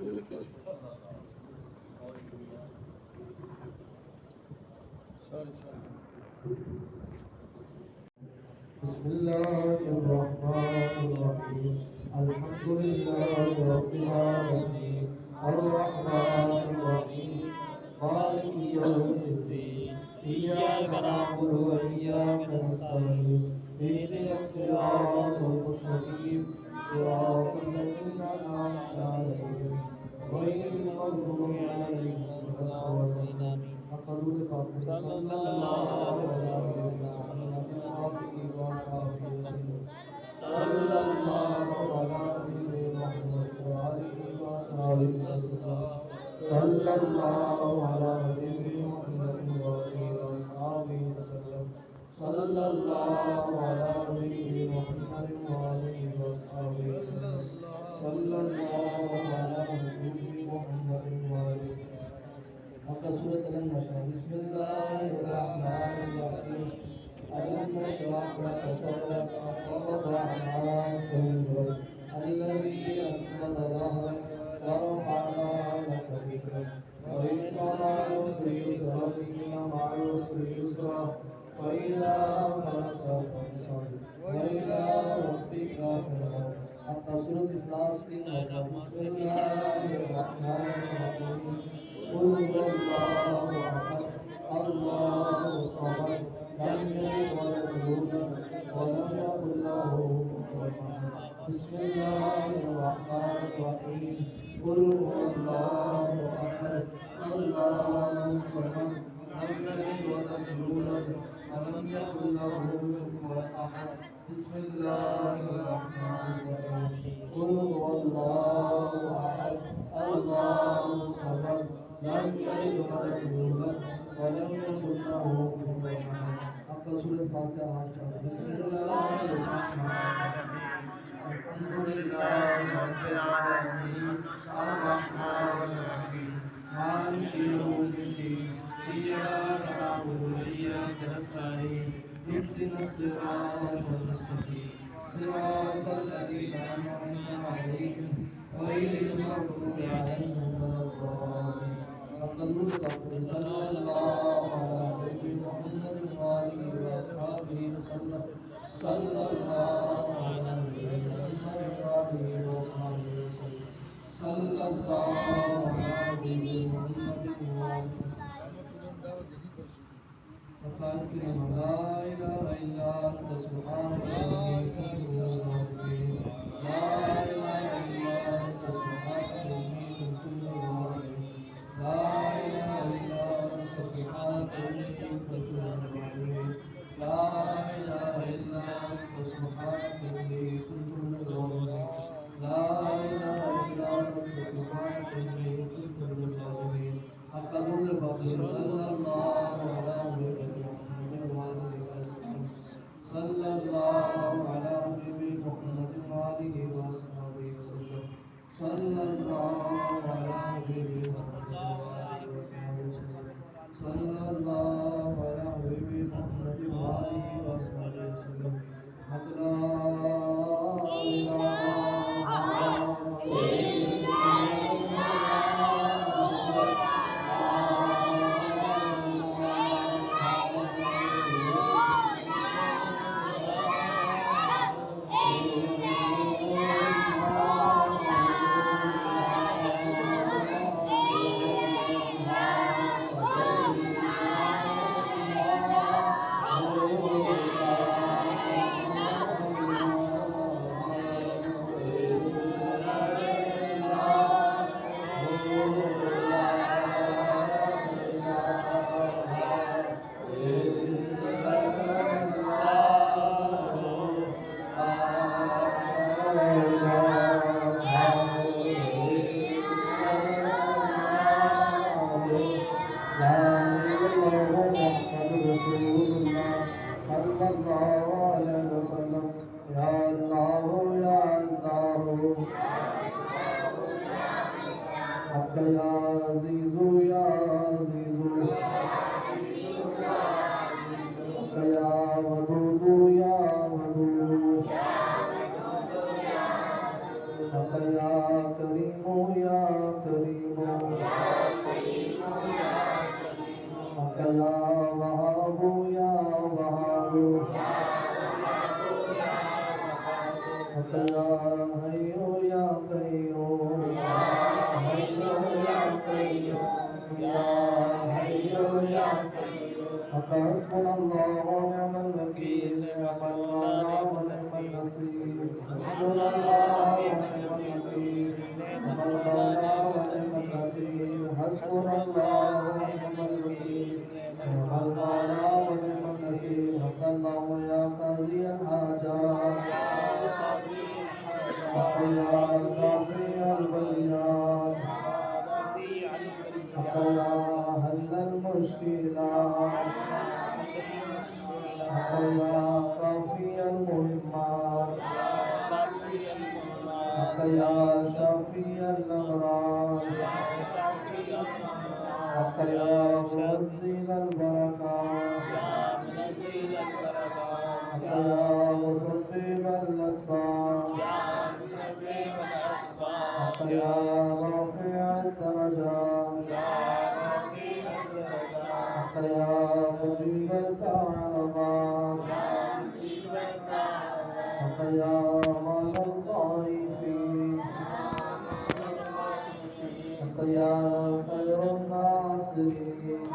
بسم الله الرحمن الرحيم الحمد لله رب العالمين الرحمن الرحيم مالك يوم الدين إياك نعبد وإياك نستعين اهدنا الصراط المستقيم صراط الذين أنعمت عليهم غير المغضوب عليهم ولا الضالين صلى الله عليه وسلم صلى الله على نبينا محمد وآله وصحبه وسلم صلى الله على نبينا محمد وآله وصحبه وسلم صلى الله على نبينا محمد وآله وصحبه وسلم صلى الله على نبينا محمد وآله سورة النشر بسم الله الرحمن الرحيم ألم نشرح لك صدرك ووضعنا عنك وزرك الذي أنقض ظهرك ورفعنا لك ذكرك وإن مع العسر يسرا إن مع العسر يسرا فإذا فرغت فانصب وإلى ربك فارغب حتى سورة إخلاص بسم الله الرحمن الرحيم قل هو الله أحد الله الصمد لم يلد ولم يولد ولم يكن له كفوا أحد بسم الله الرحمن الرحيم قل هو الله أحد الله الصمد لم يلد ولم يولد ولم يكن له كفوا أحد بسم الله الرحمن الرحيم قل هو الله أحد الله الصمد لم يلد ولم يولد ولم يكن له كفوا أحد أقرأ سورة الفاتحة بسم الله الرحمن الرحيم الحمد لله رب العالمين الرحمن الرحيم مالك يوم الدين إياك نعبد وإياك نستعين اهدنا الصراط المستقيم صراط الذين أنعمت عليهم غير المغضوب عليهم ولا الضالين صلى الله على نبينا محمد وآله وأصحابه وسلم صلى الله على نبينا محمد وآله وأصحابه وسلم صلى الله على نبينا محمد وآله فقالت لهم لا إله إلا أنت سبحانك إني كنت من الظالمين لا إله إلا أنت سبحانك إني كنت من الظالمين لا إله إلا أنت سبحانك إني كنت من الظالمين لا إله إلا أنت سبحانك إني كنت من الظالمين لا إله إلا أنت سبحانك إني كنت من الظالمين أقل البقير صلى الله على نبينا محمد وآله وسلم صلى الله على نبينا محمد وآله وصحبه وسلم صلى الله على نبينا محمد وآله وصحبه وسلم صلى الله على نبينا محمد وآله وصحبه وسلم لا إله يا عزيز يا عزيز يا ودود يا ودود يا كريم يا حسبنا الله ونعم الوكيل نعم المولى ونعم النصير حسبنا الله ونعم الوكيل نعم المولى ونعم النصير حسبنا الله ونعم الوكيل نعم المولى ونعم النصير حق الله يا قاضي الحاجات حق يا دافع البليات حق يا حل المشكلات حق يا كافي المهمات حق يا شافي الأمراض حق يا منزل البركات حق يا مسبب الأسباب حق يا رافع الدرجات حق يا مجيب الدعوات حق يا مال الخائفين حق يا خير الناصرين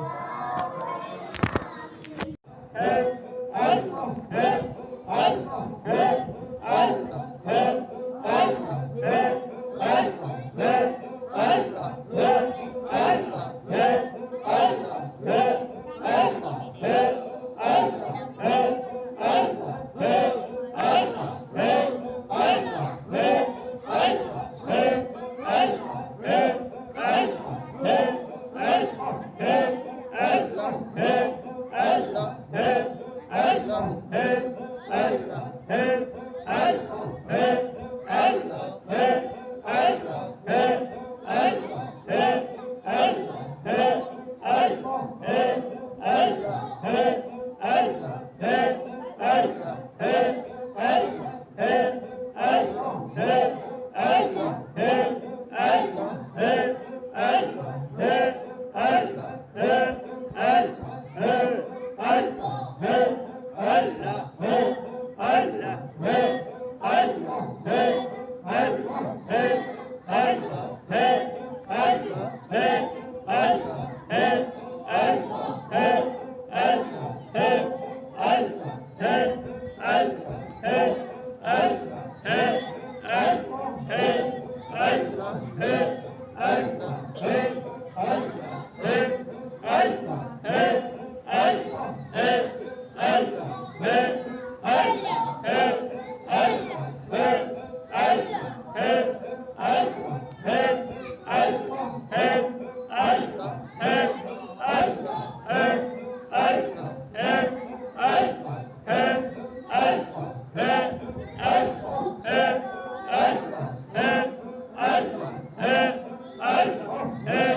Hey!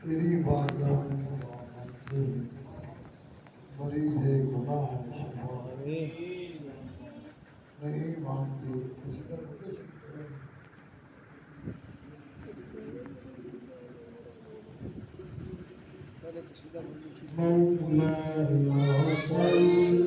तेरी बारगाह में मांगते मरीज है गुनाह है शफा नहीं मांगते किसी का मौलाया सल्ली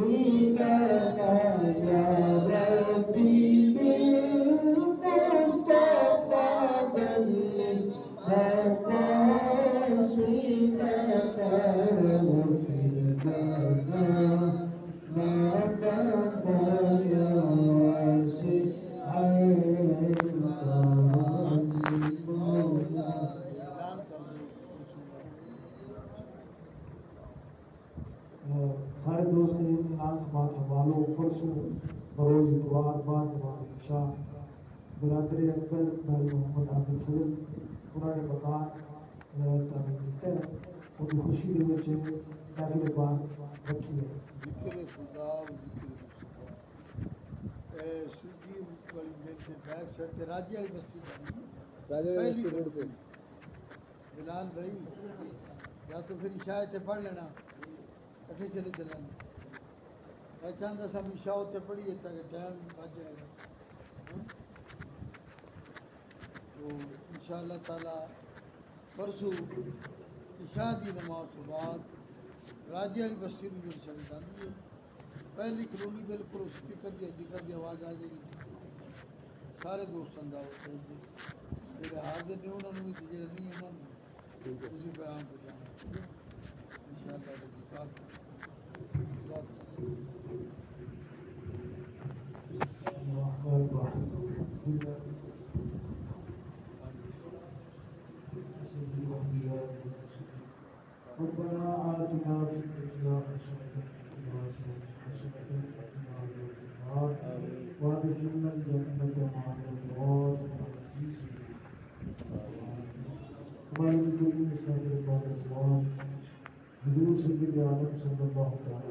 وسيلنا يا ربي بالمصطفى بلغ مقاصدنا وفي البلاء ما بدا يا واسع सारे दोस्त ने इनाम समात हवालों परसों बरोज इतवार बाद इंशा बिरादर अकबर भाई मोहम्मद आबिद फजल उन्होंने मकान तामीर किया है उनकी खुशी के ਵਿੱਚ दाखिल बात रखी है जिक्र खुदा सूजी वाली मिल से बैक साइड ते राज्य वाली बस्ती पहली रोड पे बिलाल भाई या तो फिर शायद ते पढ़ लेना कठे चले चलेंगे चाहता सब ईशा उत्ते पढ़िए ताकि टाइम बच जाएगा तो इंशाअल्लाह ताला परसों ईशा की नमाज तो बाद राज्य वाली बस्ती में मिल सकता है पहली कलोनी बिल्कुल स्पीकर की जिक्र की आवाज़ आ जाएगी सारे दोस्तों का जो हाजिर ने उन्होंने भी जो नहीं उन्होंने उसी पैगाम पहुँचाना ठीक है इंशाअल्लाह ربنا آتنا في الدنيا حسنة وفي الآخرة حسنة وقنا عذاب النار وادخلنا الجنة مع الأبرار والعزيز हमारे बुजुर्ग इस्लाम हुजूर सल्लल्लाहु अलैहि वसल्लम तो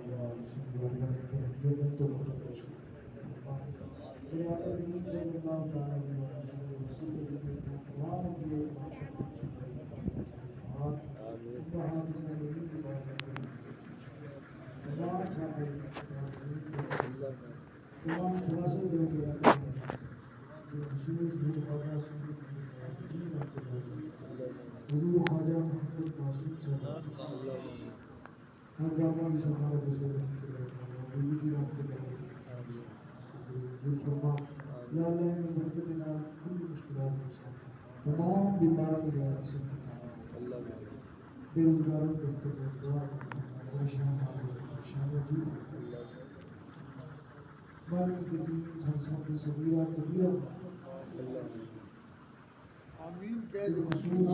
तमाम बीमारों की बेरोजगारों को रोजगार परेशानियां दूर भारत के संसार की सबीरा कबीरा आमीन कह दो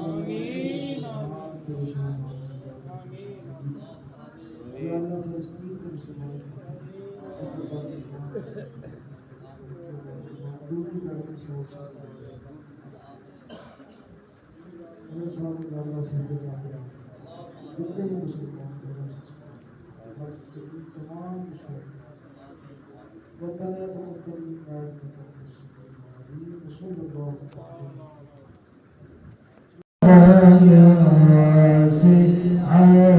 आमीन या अल्लाह फलस्तीन को मुसलमान दूर की तरफ सोच मेरे सामने अल्लाह से दुआ करा जितने भी मुसलमान कर तमाम मुसलमान रब्बना तक़ब्बल मिन्ना इन्नका अंtas समीउल अलीम सल्लल्लाहु अलैहि या सिआ